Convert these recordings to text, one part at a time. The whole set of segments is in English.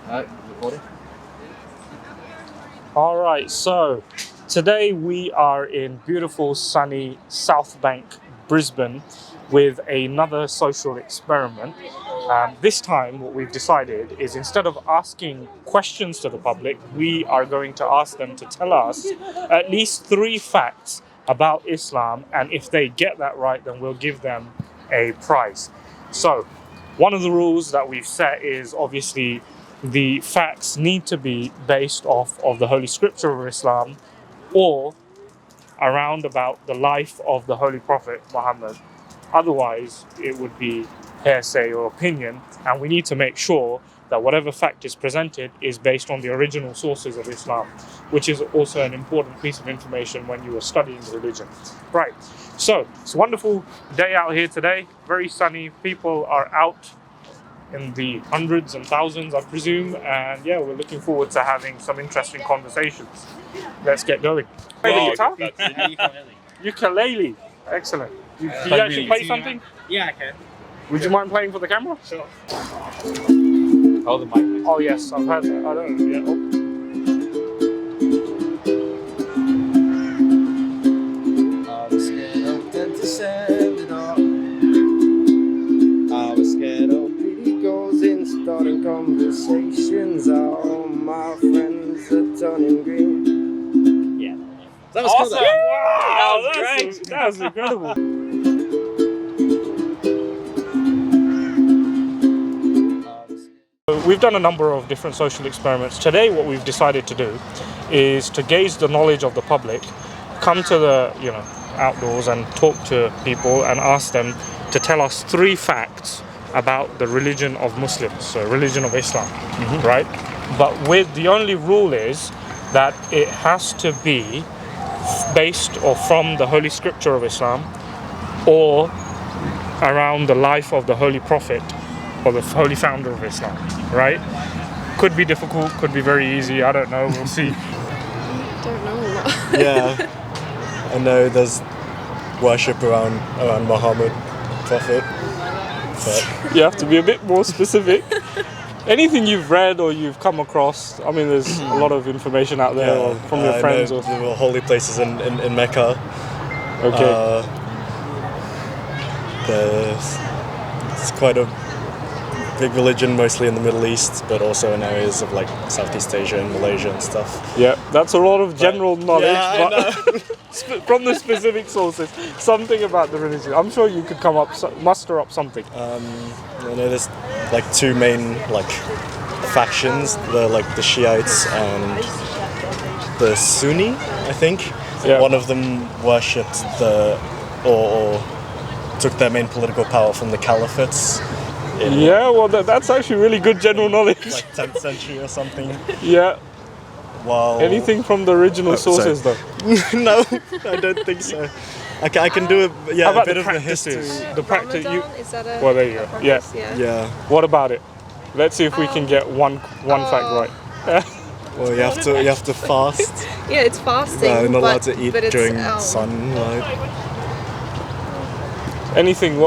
Recording. All right, so today we are in beautiful sunny South Bank, Brisbane, with another social experiment. This time what we've decided is instead of asking questions to the public, we are going to ask them to tell us at least 3 facts about Islam, and if they get that right, then we'll give them a prize. So one of the rules that we've set is obviously the facts need to be based off of the Holy Scripture of Islam or around about the life of the Holy Prophet Muhammad. Otherwise, it would be hearsay or opinion, and we need to make sure that whatever fact is presented is based on the original sources of Islam, which is also an important piece of information when you are studying religion. Right, so it's a wonderful day out here today, very sunny, people are out in the hundreds and thousands, I presume, and yeah, we're looking forward to having some interesting conversations. Let's get going. Play the guitar? Ukulele. Excellent. You actually play something? Yeah, I can. Would you mind playing for the camera? Sure. Oh, the mic. Please. Oh yes, I've heard that. I don't know. Yeah. I was scared of them to send it off. I was scared of pretty girls in starting conversations. All my friends are turning green. Yeah. That was Awesome! cool. Wow, That was great. That was incredible. We've done a number of different social experiments. Today what we've decided to do is to gauge the knowledge of the public, come to the outdoors and talk to people and ask them to tell us 3 facts about the religion of Muslims, so religion of Islam, right? But with the only rule is that it has to be based or from the Holy Scripture of Islam or around the life of the Holy Prophet or the Holy Founder of Islam, right? Could be difficult, could be very easy, I don't know, we'll see. Don't know. Yeah, I know there's worship around Muhammad, Prophet, but You have to be a bit more specific. Anything you've read or you've come across, I mean there's a lot of information out there or from your friends. I know Or there were holy places in Mecca. Okay. It's quite a big religion, mostly in the Middle East, but also in areas of like Southeast Asia and Malaysia and stuff. Yeah, that's a lot of general knowledge, Yeah, but from the specific sources, something about the religion. I'm sure you could muster up something. I know there's like 2 main like factions, the Shiites and the Sunni, I think. Yeah. One of them worshipped or took their main political power from the caliphates. Yeah, well, that's actually really good general knowledge. Like 10th century or something. Yeah. While Anything from the original sources, sorry. though? No, I don't think so. I can do How about a bit the of the history. practices? The practice. Ramadan, is that a Well, there you go. practice? Yeah. What about it? Let's see if we can get one fact right. Well, you have to fast. Yeah, it's fasting. You're not allowed to eat but it's, during sunlight. Anything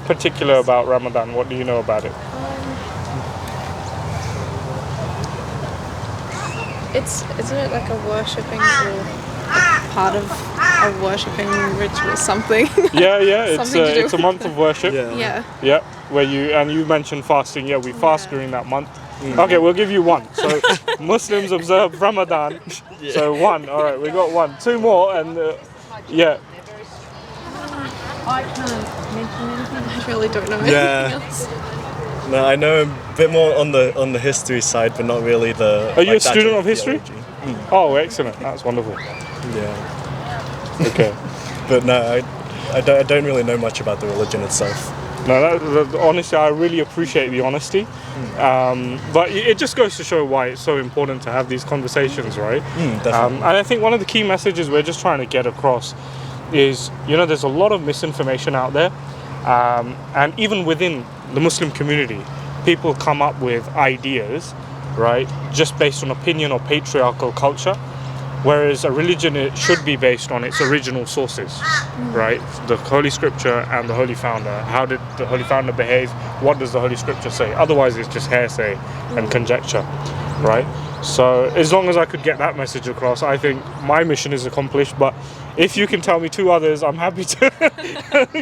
particular about Ramadan? What do you know about it? Isn't it like a worshipping or part of a worshipping ritual, something? Yeah. Something to do It's a month of worship. Yeah. Yeah, where you mentioned fasting. Yeah, we fast during that month. Okay, we'll give you 1. So Muslims observe Ramadan. So 1. All right, we got 1. 2 more, and yeah. I can't mention anything. I really don't know Yeah. anything else. No, I know a bit more on the history side, but not really the. Are you a the student actual of history? theology. Oh, excellent. That's wonderful. Yeah, Okay. but no, I don't really know much about the religion itself. No, honestly, I really appreciate the honesty. But it just goes to show why it's so important to have these conversations, right? Definitely. And I think one of the key messages we're just trying to get across is, there's a lot of misinformation out there. And even within the Muslim community, people come up with ideas, right, just based on opinion or patriarchal culture. Whereas a religion, it should be based on its original sources, right? The Holy Scripture and the Holy Founder. How did the Holy Founder behave? What does the Holy Scripture say? Otherwise, it's just hearsay and conjecture, right? So as long as I could get that message across, I think my mission is accomplished. But if you can tell me 2 others, I'm happy to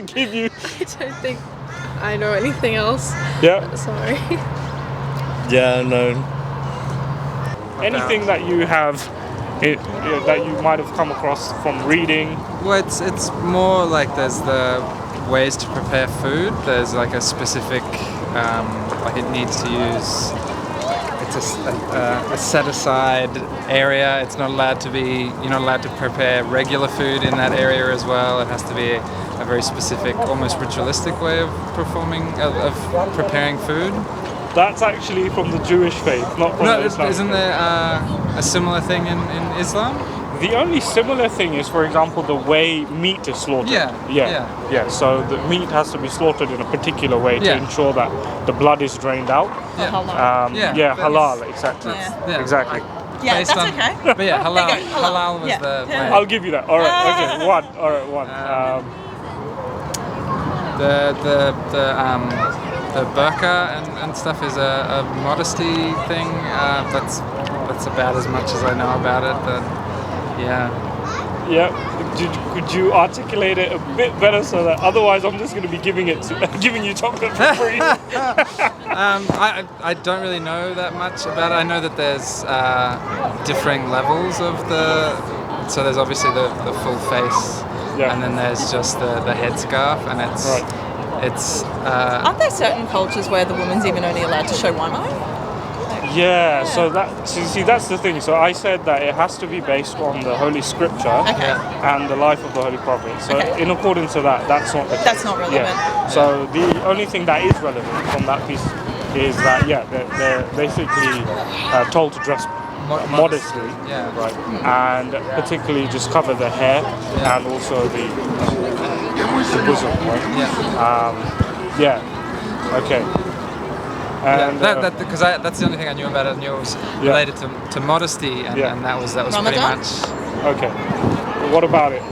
give you. I don't think I know anything else. Yeah. Sorry. Yeah, no. Anything that you have, that you might have come across from reading. Well, it's more like there's the ways to prepare food. There's like a specific, like it needs to use. It's a set aside area. It's not allowed to be. You're not allowed to prepare regular food in that area as well. It has to be a very specific, almost ritualistic way of of preparing food. That's actually from the Jewish faith, not from the Islamic isn't faith. there a similar thing in Islam? The only similar thing is, for example, the way meat is slaughtered. Yeah. So the meat has to be slaughtered in a particular way to ensure that the blood is drained out. Halal. Halal, exactly. Yeah. Exactly. Yeah, Based that's on- okay. But yeah, halal. There you go, halal. Halal was Yeah. the Yeah. way. I'll give you that. All right. Okay. One. All right. One. The burqa and stuff is a modesty thing. That's about as much as I know about it. But yeah. Yeah. Could you articulate it a bit better so that otherwise I'm just going to be giving you chocolate for free? I don't really know that much about it. I know that there's differing levels of so there's obviously the full face, and then there's just the headscarf, and it's Aren't there certain cultures where the woman's even only allowed to show one eye? Yeah, so that's the thing. So I said that it has to be based on the Holy Scripture and the life of the Holy Prophet. So in accordance to that, that's not the case. That's not relevant. Yeah. So the only thing that is relevant from that piece is that they're basically told to dress modestly, right, and particularly just cover the hair and also the bosom, right? Okay. And because that's the only thing I knew about it. I knew it was related to modesty, and that was pretty Ramadan? much. Okay. What about it?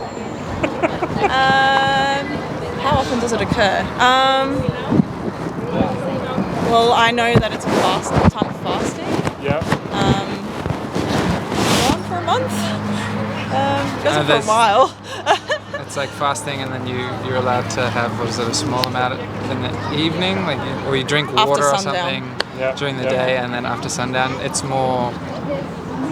How often does it occur? Well, I know that it's a time of fasting. Yeah. On for a month. Goes on for a while. It's like fasting, and then you're allowed to have a small amount in the evening, or you drink water or something during the day, and then after sundown. It's more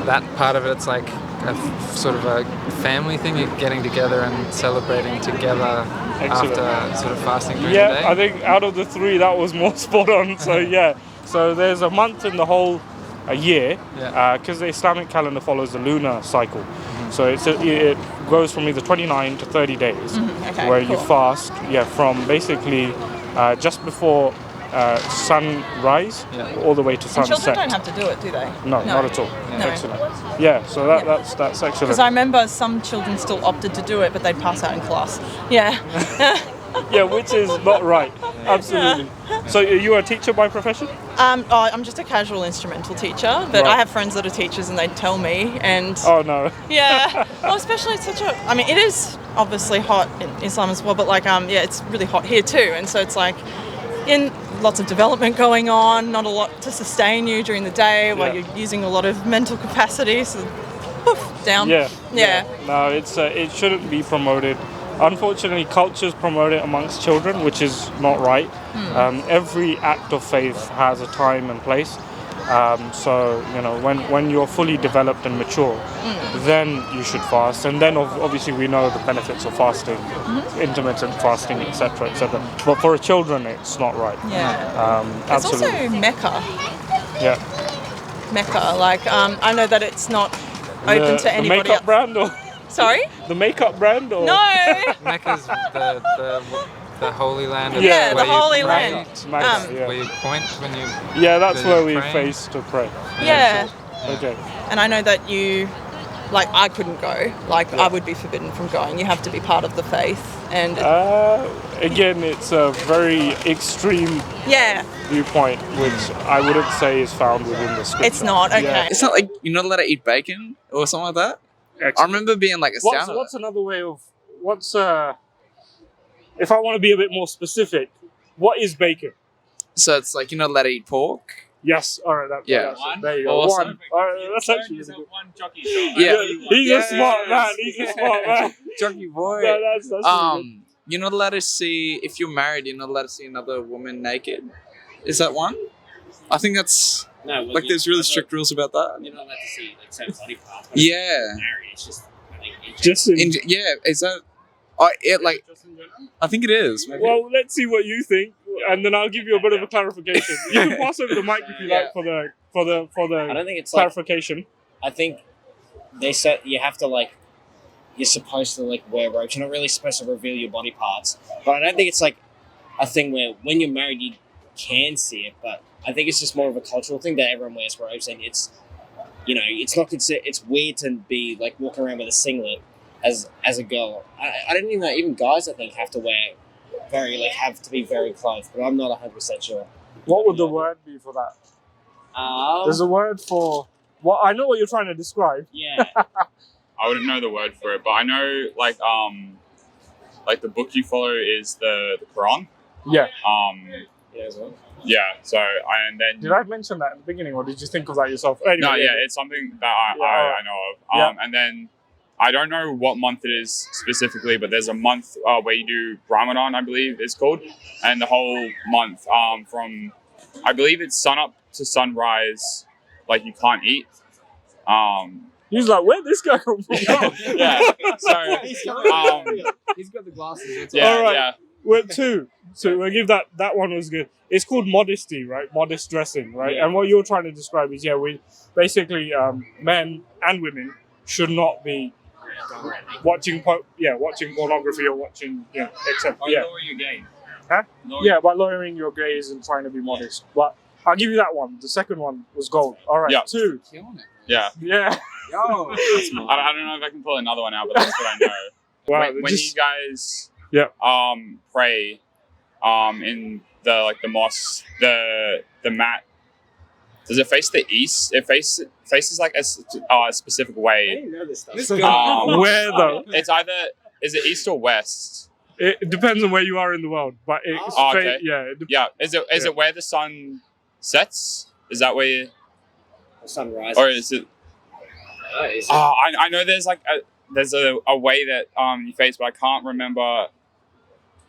that part of it. It's like a sort of a family thing. You're getting together and celebrating together after sort of fasting during the day. Yeah, I think out of the 3, that was more spot on. So so there's a month in the whole year, because the Islamic calendar follows the lunar cycle. So it goes from either 29 to 30 days, where you fast, from basically just before sunrise all the way to sunset. And children don't have to do it, do they? No, not at all. No. Excellent. Yeah, so that's excellent. Because I remember some children still opted to do it, but they'd pass out in class. Yeah. Yeah, which is not right. Absolutely. So you are a teacher by profession? I'm just a casual instrumental teacher, but I have friends that are teachers and they tell me, and oh no. Yeah. Well, especially it's it is obviously hot in Islam as well, but it's really hot here too, and so it's like in lots of development going on, not a lot to sustain you during the day while you're using a lot of mental capacity, so poof, down. Yeah. No, it shouldn't be promoted. Unfortunately, cultures promote it amongst children, which is not right. Every act of faith has a time and place. So when you're fully developed and mature, then you should fast. And then obviously we know the benefits of fasting, intermittent fasting, etc., etc. But for children, it's not right. Yeah. It's Absolutely. also Mecca. Yeah. Mecca. I know that it's not open to anybody. The makeup brand or? Sorry? The makeup brand or? No. Mecca's the holy land. Yeah, where the holy you land. Where you point when you. Yeah, that's where we praying. face to pray. Yeah. Okay. And I know that you, I couldn't go. I would be forbidden from going. You have to be part of the faith. And again, it's a very extreme viewpoint, which I wouldn't say is found within the scripture. It's not, okay. Yeah. It's not like you're not allowed to eat bacon or something like that? Excellent. I remember being like astounded. What's another way of if I want to be a bit more specific, what is bacon? So it's like you're not allowed to eat pork. Yes, all right. Yeah. There you go. Awesome. One. All right, that's actually really good. one jockey shot. Yeah. He's a smart man. He's a smart man. Jockey boy. Yeah, that's really good. You're not allowed to see, if you're married, you're not allowed to see another woman naked. Is that one? I think that's, No, well, like, there's really strict rules about that. You're not allowed to see like certain body parts. Yeah. Married, it's just I think Just in, Yeah, is that, I think it is. Maybe. well, let's see what you think, and then I'll give you a bit of a clarification. You can pass over the mic if you like for the I don't think it's like. clarification. I think they said you have to like. You're supposed to like wear robes. You're not really supposed to reveal your body parts. But I don't think it's like a thing where when you're married you can see it. But I think it's just more of a cultural thing that everyone wears robes, and it's it's not it's weird to be like walking around with a singlet as a girl. I don't even know. Even guys I think have to wear have to be very clothed. But I'm not 100% sure. What would the word be for that? There's a word for. Well, I know what you're trying to describe. Yeah. I wouldn't know the word for it, but I know like the book you follow is the Quran. Yeah. Yeah, as well. Yeah. So and then Did I mention that at the beginning, or did you think of that yourself? Anyway, no, yeah, it's something that I know of. And then I don't know what month it is specifically, but there's a month where you do Ramadan, I believe it's called, and the whole month from I believe it's sun up to sunrise, like you can't eat. He's like, where'd this guy come from? Yeah. So he's got the glasses. yeah, All right. yeah. We're two. So we'll give that one was good. It's called modesty, right? Modest dressing, right? Yeah. And what you're trying to describe is, we basically men and women should not be watching pornography or watching except Lower your gaze. Huh? Lower by lowering your gaze and trying to be modest. But I'll give you that one. The second one was gold. All right, Yeah. 2. Yeah. Yeah. Yo, I don't know if I can pull another one out, but that's what I know. Wow. when you guys pray in the mosque, the mat, does it face the east? It faces like a specific I way. didn't know this stuff. Where though? It's either is it east or west? It depends on where you are in the world, but it's okay. yeah. Is it where the sun sets? Is that where you, Sunrise. or is it? I know there's like there's a way that you face, but I can't remember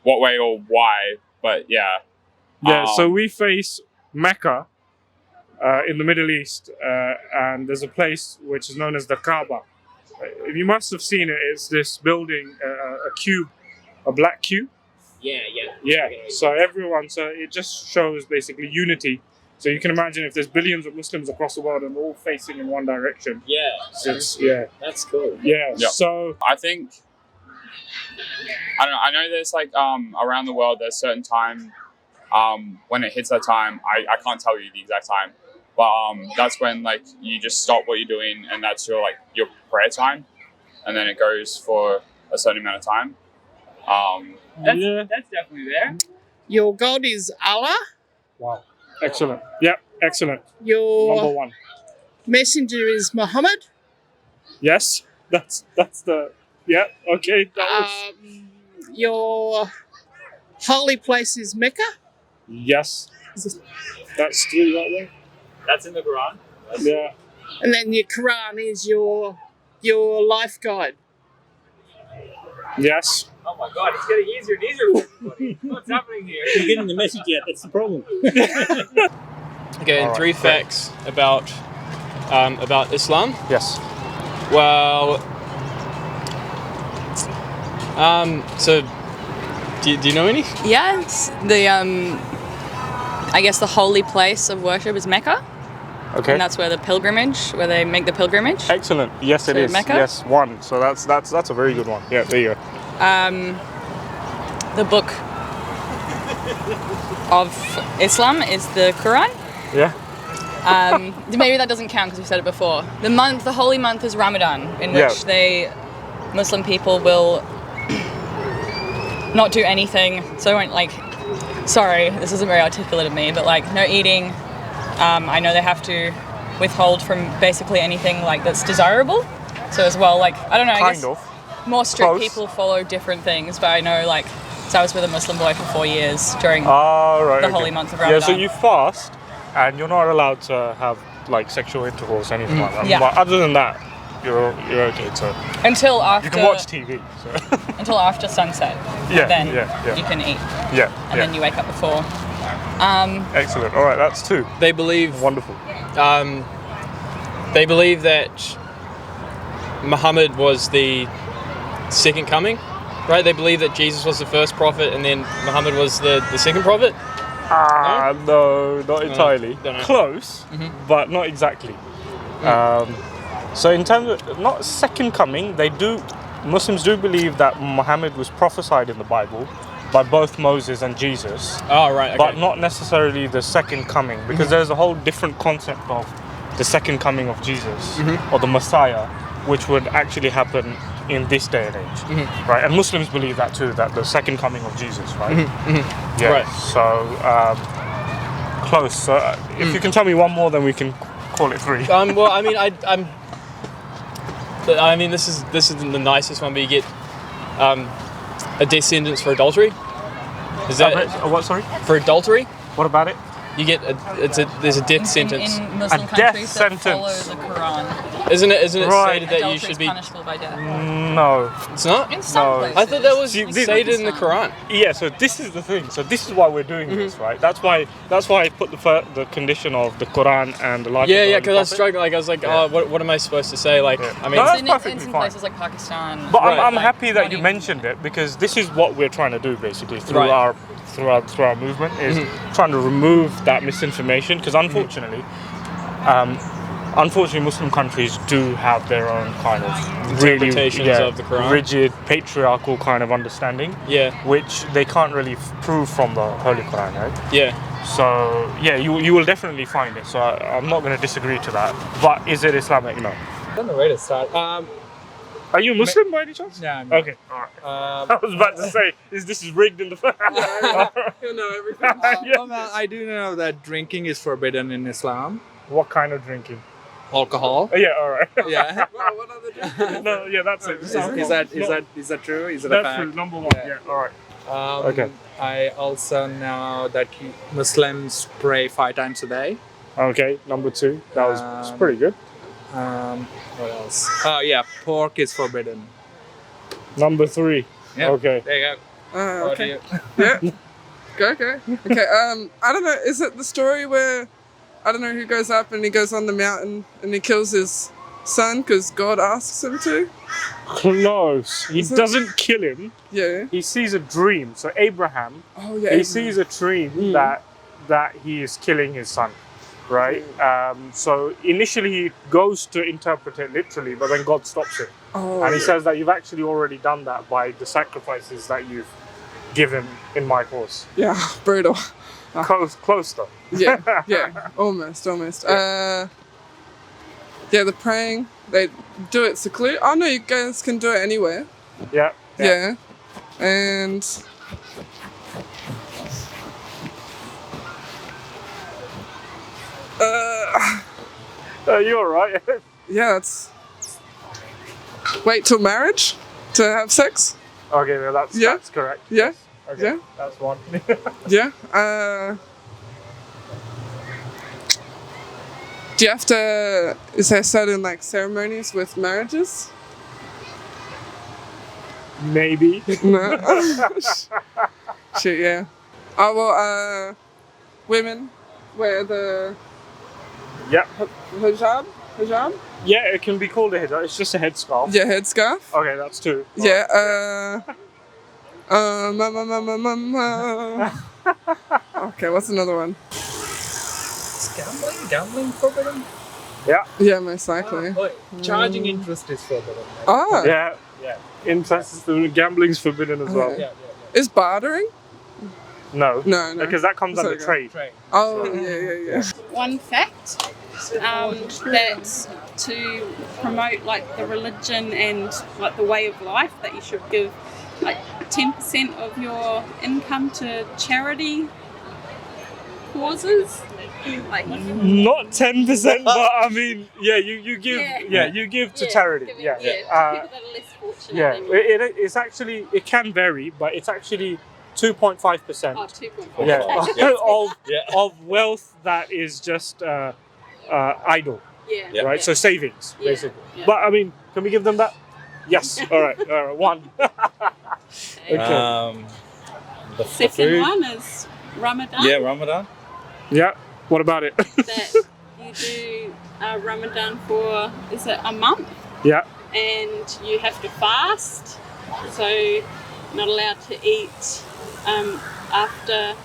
what way or why. But yeah. So we face Mecca in the Middle East, and there's a place which is known as the Kaaba. You must have seen it. It's this building, a cube, a black cube. Yeah. Yeah. So it just shows basically unity. So you can imagine if there's billions of Muslims across the world and all facing in one direction. Yeah. That's cool. Yeah. Yep. So I think I know there's like around the world there's certain time when it hits that time. I can't tell you the exact time, but that's when like you just stop what you're doing and that's your prayer time, and then it goes for a certain amount of time. That's definitely there. Your God is Allah. wow. Excellent. Yep. Excellent. Your Number 1. messenger is Muhammad. Yes. That's the. Yeah. Okay. That was. Your holy place is Mecca. Yes. That's 3 right there. That's in the Quran. Yeah. And then your Quran is your life guide. Yes. Oh my God! It's getting easier and easier for everybody. What's happening here? You're getting the message yet. That's the problem. Okay, All right, 3 great. facts about Islam. Yes. Well, so do you know any? Yes, I guess the holy place of worship is Mecca, Okay. and that's where they make the pilgrimage. Excellent. Yes, it To is. Mecca? Yes, 1. So that's a very good one. Yeah. There you go. The book of Islam is the Quran. Yeah. Maybe that doesn't count because we said it before. The holy month is Ramadan, in Yeah. which Muslim people will not do anything. So I won't sorry, this isn't very articulate of me, but no eating. I know they have to withhold from basically anything that's desirable. So as well, like, I don't know, I Kind guess of. more strict Close. people follow different things, but I know, like, so I was with a Muslim boy for 4 years during Right. the okay. holy month of Yeah, Ramadan. so you fast, and you're not allowed to have like sexual intercourse, anything like that. Yeah. But other than that, you're okay to. Until after You can watch TV. So. until after sunset. Yeah, Then yeah. you can eat, Yeah. and then you wake up before. Excellent. All right, that's 2. They believe Wonderful. they believe that Muhammad was the second coming, right? They believe that Jesus was the first prophet and then Muhammad was the second prophet. No, not entirely. don't know. Close, but not exactly. So in terms of not second coming, Muslims do believe that Muhammad was prophesied in the Bible by both Moses and Jesus, Oh, right. Okay. but not necessarily the second coming, because there's a whole different concept of the second coming of Jesus or the Messiah, which would actually happen in this day and age, right? And Muslims believe that too, that the second coming of Jesus, right? Yeah. Right. So close. So if you can tell me one more, then we can call it 3. Well, I mean, I mean, this is the nicest one, but you get a death sentence for adultery. Is that what? Sorry. for adultery? What about it? You get there's a death sentence. In Muslim A death countries that follow sentence. the Quran, Isn't it Right. stated that you adultery should is be? punishable by death. No. It's not. In some No. places. I thought that was See, stated in the Quran. Yeah. So this is the thing. So this is why we're doing this, right? That's why I put the condition of the Quran and the life. Yeah, of the yeah. Holy Because I was Prophet. struggling. Like I was like, Yeah. oh, what am I supposed to say? Like, Yeah. I mean, No, that's It's in perfectly some fine. places like Pakistan. But Right. I'm happy that not you even- mentioned it, because this is what we're trying to do basically through Right. our movement is trying to remove that misinformation, because unfortunately Muslim countries do have their own kind of really Interpretations of the Quran. rigid patriarchal kind of understanding, yeah, which they can't really prove from the Holy Quran, right? yeah. So yeah, you will definitely find it. So I'm not going to disagree to that. But is it Islamic? No. I don't know where to start. Are you Muslim by any chance? Yeah, I'm not. Okay. All right. I was about to say, this is rigged in the first. You know everything. Yeah. I do know that drinking is forbidden in Islam. What kind of drinking? Alcohol. Yeah. All right. Yeah. What other drinks? No. Yeah. That's it. Is that true? Is it a That's fact? true. Number 1. Yeah. All right. Okay. I also know that Muslims pray 5 times a day. Okay. Number 2. That was it's pretty good. What else? Oh yeah, pork is forbidden. Number 3. Yeah. Okay. There you go. What do Okay. you- Yeah. Go. Okay. I don't know. Is it the story where I don't know who goes up and he goes on the mountain and he kills his son because God asks him to? Close. He Is it- doesn't kill him. Yeah. He sees a dream. So Abraham, Oh yeah. he sees a dream that he is killing his son, right? So initially he goes to interpret it literally, but then God stops it, Oh, and he says that you've actually already done that by the sacrifices that you've given in my cause. yeah, brutal. Close though. Yeah, almost. Yeah, the praying, they do it secluded. Oh no, you guys can do it anywhere. Yeah. Yeah, and You're right. yeah, it's wait till marriage to have sex. Okay, well, that's correct. Yeah, Okay, yeah. that's one. yeah. Do you have to? Is there certain like ceremonies with marriages? Maybe. No. Shit, yeah. Oh well, women wear the Yeah. hijab. Hijab? Yeah, it can be called a hijab. It's just a headscarf. Yeah, headscarf. Okay, that's 2. Yeah. Okay, what's another one? Gambling forbidden? Yeah. Yeah, most likely. Charging interest is forbidden. Ah, Yeah. Incest, gambling's forbidden as well. Okay. Is bartering? No. No. Because that comes under Sorry, trade. Oh, yeah. One fact that to promote like the religion and like the way of life, that you should give like 10% of your income to charity. causes? Like, Not 10%, but I mean, yeah, you give, you give to charity. people Yeah. that are less fortunate. Yeah, than you. it's actually, it can vary, but it's actually 2.5%. Oh, 2.5. Yeah, of wealth that is just idle, Yeah. right? So savings, Yeah. basically. Yeah. But I mean, can we give them that? Yes. All right. 1. Okay. The Second food. one is Ramadan. Yeah, Ramadan. Yeah. What about it? That you do Ramadan for, is it a month? Yeah. And you have to fast. So not allowed to eat after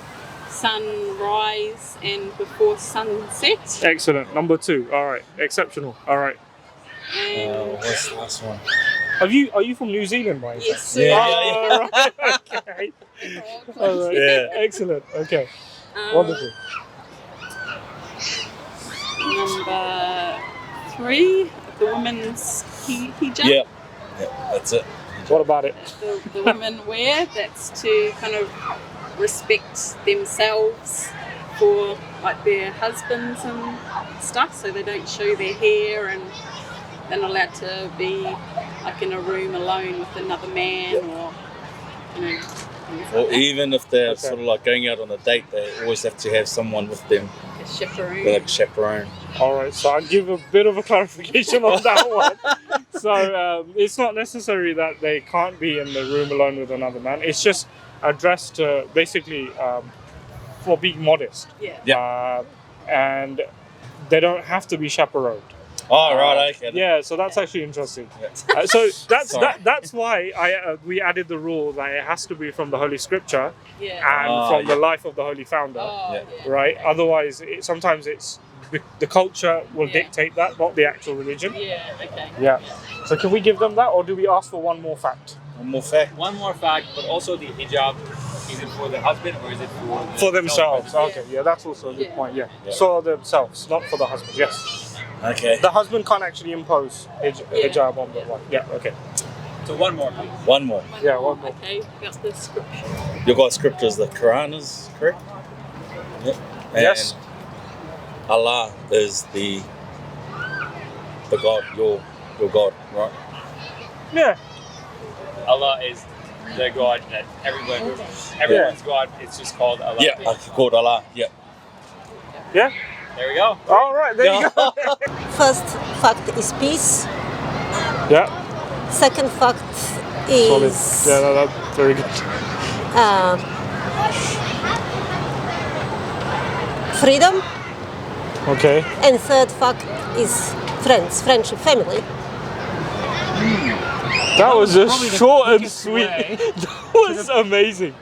sunrise and before sunset. Excellent. Number 2. All right. Exceptional. All right. And What's the last one? Are you from New Zealand, by any yes, chance? sir. Yeah. Oh, right. Okay. All right. Yeah. Excellent. Okay. Um, Wonderful. Number 3, the women's hijab. Yeah. Yeah, that's it. What about it? The women wear. That's to kind of respect themselves for like their husbands and stuff, so they don't show their hair and they're not allowed to be like in a room alone with another man or Or even if they're sort of like going out on a date, they always have to have someone with them, a chaperone. like a chaperone. All right, so I'll give a bit of a clarification on that one. So it's not necessary that they can't be in the room alone with another man. It's just addressed to basically for being modest. Yeah. And they don't have to be chaperoned. Oh, right, okay. Yeah, so that's actually interesting. Yeah. So that's Sorry. that's why we added the rule that it has to be from the Holy Scripture Yeah. and from the life of the Holy Founder, Oh, Yeah. yeah. right? Otherwise, sometimes it's the culture will Yeah. dictate that, not the actual religion. Yeah, okay. Yeah. So can we give them that, or do we ask for one more fact? One more fact. One more fact, but also the hijab, is it for the husband or is it for the For themselves. girlfriend? Okay. Yeah, that's also a good Yeah. point. Yeah. Yeah. For themselves, not for the husband. Yes. Okay. The husband can't actually impose hijab on the wife. Yeah. Okay. So one more, please. One more. Yeah. One more. Okay, got the scripture. Your God's scripture is the Quran, is correct? Yep. And Yes. Allah is the God, your God, right? Yeah. Allah is the God that everyone's God. It's just called Allah. Yeah, called Allah. Yeah. Yeah. There we go. All right. There you go. First fact is peace. Yeah. Second fact Solid. is Yeah. No, that's very good. freedom. Okay. And third fact is friendship, family. That was just short and sweet. That was amazing.